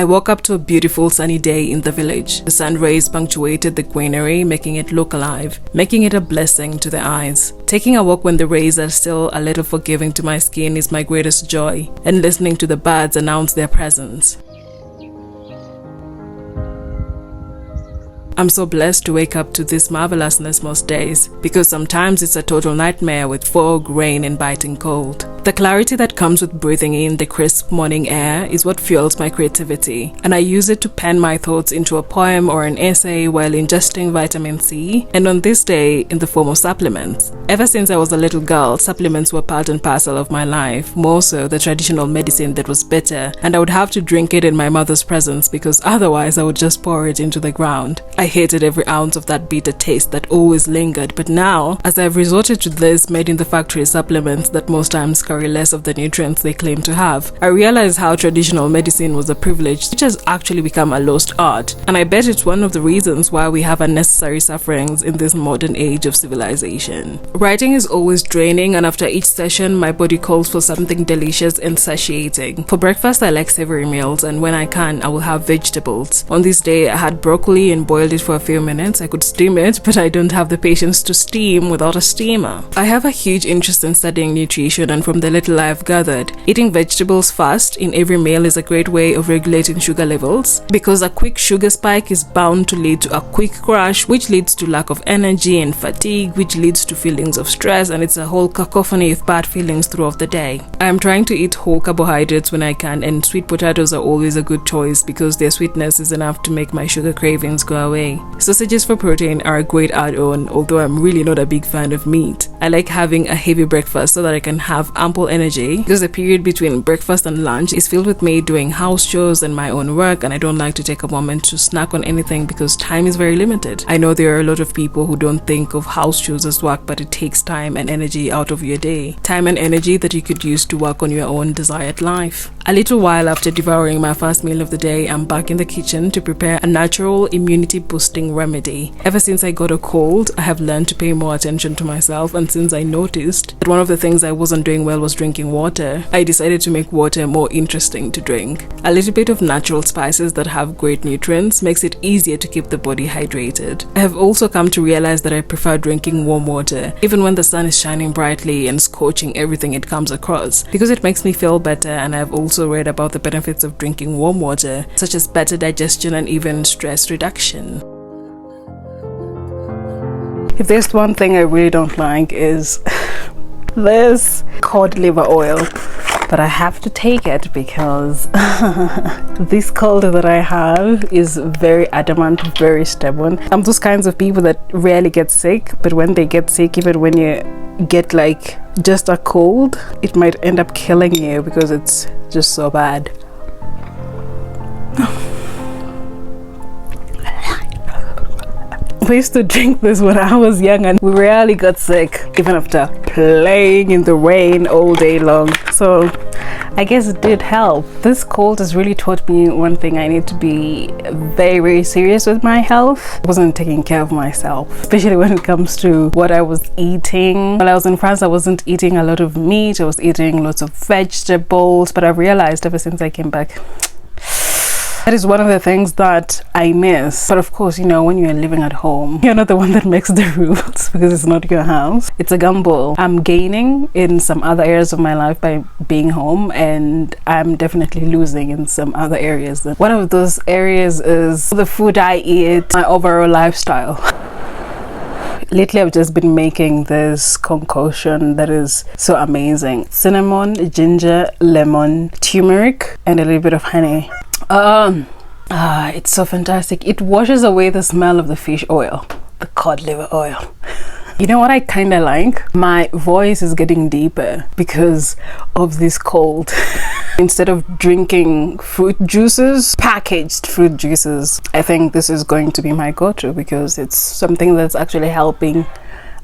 I woke up to a beautiful sunny day in the village. The sun rays punctuated the greenery, making it look alive, making it a blessing to the eyes. Taking a walk when the rays are still a little forgiving to my skin is my greatest joy, and listening to the birds announce their presence. I'm so blessed to wake up to this marvelousness most days, because sometimes it's a total nightmare with fog, rain, and biting cold. The clarity that comes with breathing in the crisp morning air is what fuels my creativity, and I use it to pen my thoughts into a poem or an essay while ingesting vitamin C, and on this day, in the form of supplements. Ever since I was a little girl, supplements were part and parcel of my life, more so the traditional medicine that was bitter, and I would have to drink it in my mother's presence because otherwise I would just pour it into the ground. I hated every ounce of that bitter taste that always lingered, but now, as I've resorted to this made in the factory supplements that most times carry less of the nutrients they claim to have, I realize how traditional medicine was a privilege which has actually become a lost art, and I bet it's one of the reasons why we have unnecessary sufferings in this modern age of civilization. Writing is always draining, and after each session my body calls for something delicious and satiating. For breakfast I like savory meals, and when I can I will have vegetables. On this day I had broccoli and boiled it for a few minutes. I could steam it, but I don't have the patience to steam without a steamer. I have a huge interest in studying nutrition, and from the little I've gathered, eating vegetables fast in every meal is a great way of regulating sugar levels, because a quick sugar spike is bound to lead to a quick crash, which leads to lack of energy and fatigue, which leads to feelings of stress, and it's a whole cacophony of bad feelings throughout the day. I am trying to eat whole carbohydrates when I can, and sweet potatoes are always a good choice because their sweetness is enough to make my sugar cravings go away. Sausages for protein are a great add-on, although I'm really not a big fan of meat. I like having a heavy breakfast so that I can have ample energy, because the period between breakfast and lunch is filled with me doing house chores and my own work, and I don't like to take a moment to snack on anything because time is very limited. I know there are a lot of people who don't think of house chores as work, but it takes time and energy out of your day. Time and energy that you could use to work on your own desired life. A little while after devouring my first meal of the day, I'm back in the kitchen to prepare a natural immunity boosting remedy. Ever since I got a cold, I have learned to pay more attention to myself, and since I noticed that one of the things I wasn't doing well was drinking water, I decided to make water more interesting to drink. A little bit of natural spices that have great nutrients makes it easier to keep the body hydrated. I have also come to realize that I prefer drinking warm water, even when the sun is shining brightly and scorching everything it comes across, because it makes me feel better, and I've also read about the benefits of drinking warm water, such as better digestion and even stress reduction. If there's one thing I really don't like is this cod liver oil, but I have to take it because this cold that I have is very adamant, very stubborn. I'm those kinds of people that rarely get sick, but when they get sick, even when you get like just a cold, it might end up killing you because it's just so bad. I used to drink this when I was young, and we rarely got sick, even after playing in the rain all day long. So I guess it did help. This cold has really taught me one thing: I need to be very, very serious with my health. I wasn't taking care of myself, especially when it comes to what I was eating. While I was in France, I wasn't eating a lot of meat. I was eating lots of vegetables, but I realized ever since I came back, that is one of the things that I miss. But of course, you know, when you're living at home, you're not the one that makes the rules because it's not your house. It's a gamble. I'm gaining in some other areas of my life by being home, and I'm definitely losing in some other areas. One of those areas is the food I eat, my overall lifestyle. Lately, I've just been making this concoction that is so amazing. Cinnamon, ginger, lemon, turmeric, and a little bit of honey. It's so fantastic. It washes away the smell of the fish oil, the cod liver oil. You know what I kind of like? My voice is getting deeper because of this cold. Instead of drinking fruit juices, packaged fruit juices, I think this is going to be my go-to because it's something that's actually helping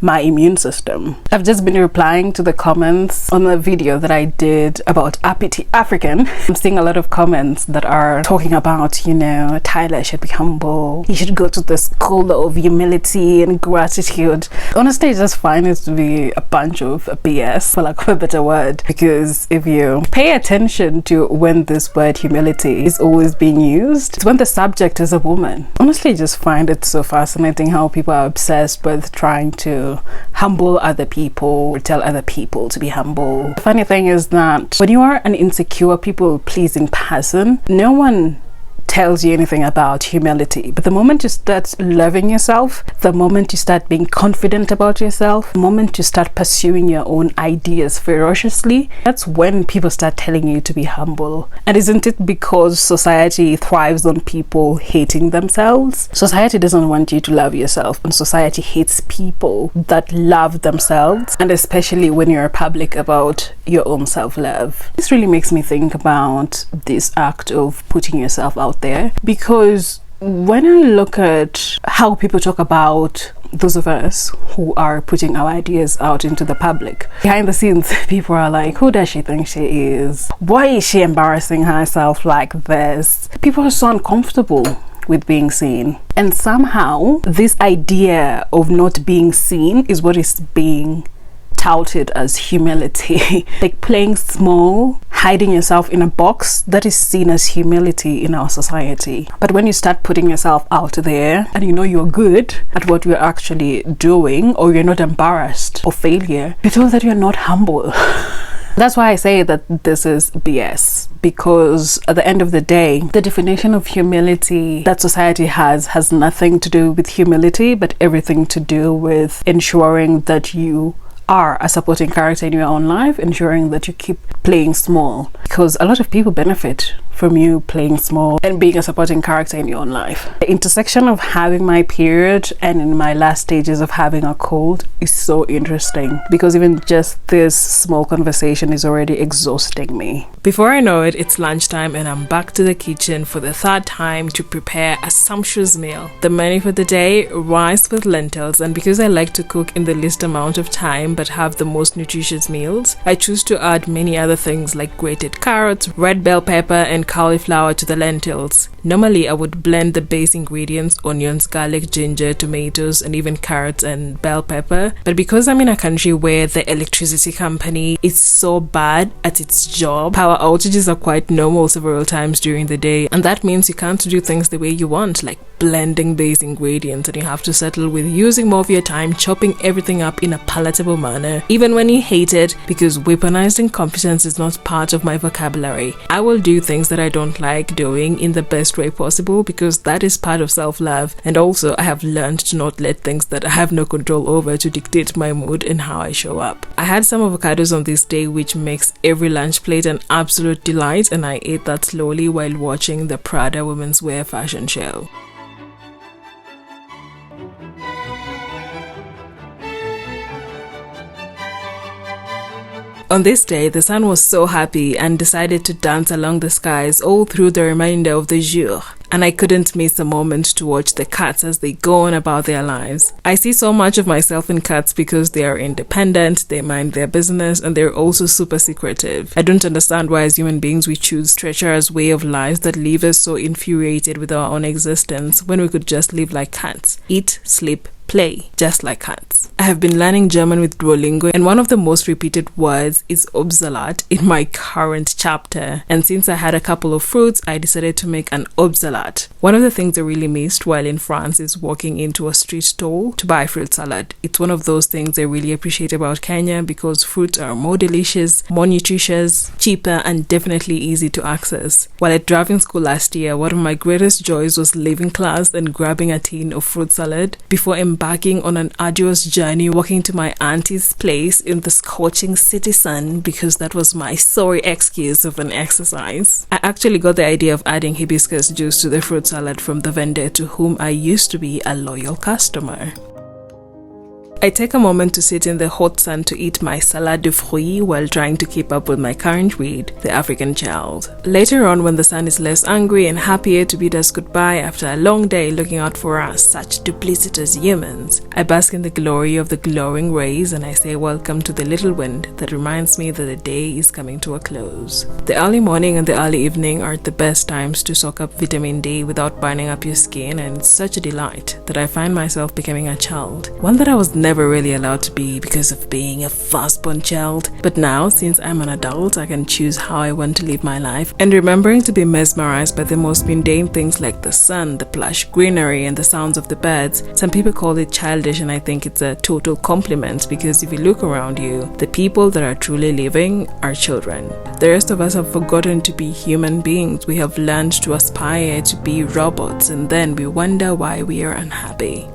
my immune system. I've just been replying to the comments on the video that I did about Uppity African. I'm seeing a lot of comments that are talking about, you know, Tyler should be humble. He should go to the school of humility and gratitude. Honestly, I just find it to be a bunch of BS, for lack of a better word, because if you pay attention to when this word humility is always being used, it's when the subject is a woman. Honestly, I just find it so fascinating how people are obsessed with trying to humble other people or tell other people to be humble. The funny thing is that when you are an insecure, people-pleasing person, no one tells you anything about humility. But the moment you start loving yourself, the moment you start being confident about yourself, the moment you start pursuing your own ideas ferociously, that's when people start telling you to be humble. And isn't it because society thrives on people hating themselves? Society doesn't want you to love yourself, and society hates people that love themselves, and especially when you're public about your own self-love. This really makes me think about this act of putting yourself out there, because when I look at how people talk about those of us who are putting our ideas out into the public, behind the scenes people are like, who does she think she is? Why is she embarrassing herself like this? People are so uncomfortable with being seen, and somehow this idea of not being seen is what is being touted as humility. Like playing small, hiding yourself in a box, that is seen as humility in our society. But when you start putting yourself out there and you know you're good at what you're actually doing, or you're not embarrassed of failure, you're told that you're not humble. That's why I say that this is BS, because at the end of the day, the definition of humility that society has nothing to do with humility, but everything to do with ensuring that you are a supporting character in your own life, ensuring that you keep playing small, because a lot of people benefit from you playing small and being a supporting character in your own life. The intersection of having my period and in my last stages of having a cold is so interesting, because even just this small conversation is already exhausting me. Before I know it, it's lunchtime and I'm back to the kitchen for the third time to prepare a sumptuous meal. The menu for the day: rice with lentils, and because I like to cook in the least amount of time but have the most nutritious meals, I choose to add many other things like grated carrots, red bell pepper, and cauliflower to the lentils. Normally I would blend the base ingredients: onions, garlic, ginger, tomatoes, and even carrots and bell pepper. But because I'm in a country where the electricity company is so bad at its job, power outages are quite normal several times during the day, and that means you can't do things the way you want, like blending base ingredients, and you have to settle with using more of your time chopping everything up in a palatable manner, even when you hate it, because weaponized incompetence is not part of my vocabulary. I will do things that I don't like doing in the best way possible, because that is part of self-love, and also I have learned to not let things that I have no control over to dictate my mood and how I show up. I had some avocados on this day, which makes every lunch plate an absolute delight, and I ate that slowly while watching the Prada women's wear fashion show. On this day, the sun was so happy and decided to dance along the skies all through the remainder of the jour, and I couldn't miss a moment to watch the cats as they go on about their lives. I see so much of myself in cats because they are independent, they mind their business, and they're also super secretive. I don't understand why as human beings we choose treacherous way of lives that leave us so infuriated with our own existence when we could just live like cats, eat, sleep, play, just like cats. I have been learning German with Duolingo, and one of the most repeated words is Obstsalat in my current chapter. And since I had a couple of fruits, I decided to make an Obstsalat. One of the things I really missed while in France is walking into a street stall to buy fruit salad. It's one of those things I really appreciate about Kenya, because fruits are more delicious, more nutritious, cheaper, and definitely easy to access. While at driving school last year, one of my greatest joys was leaving class and grabbing a tin of fruit salad before embarking on an arduous journey walking to my auntie's place in the scorching city sun, because that was my sorry excuse of an exercise. I actually got the idea of adding hibiscus juice to the fruit salad from the vendor to whom I used to be a loyal customer. I take a moment to sit in the hot sun to eat my salade de fruits while trying to keep up with my current read, The African Child. Later on, when the sun is less angry and happier to bid us goodbye after a long day looking out for us, such duplicitous humans, I bask in the glory of the glowing rays and I say welcome to the little wind that reminds me that the day is coming to a close. The early morning and the early evening are the best times to soak up vitamin D without burning up your skin, and it's such a delight that I find myself becoming a child. One that I was never really allowed to be because of being a firstborn child. But now, since I'm an adult, I can choose how I want to live my life, and remembering to be mesmerized by the most mundane things like the sun, the plush greenery, and the sounds of the birds. Some people call it childish, and I think it's a total compliment, because if you look around you, the people that are truly living are children. The rest of us have forgotten to be human beings. We have learned to aspire to be robots, and then we wonder why we are unhappy.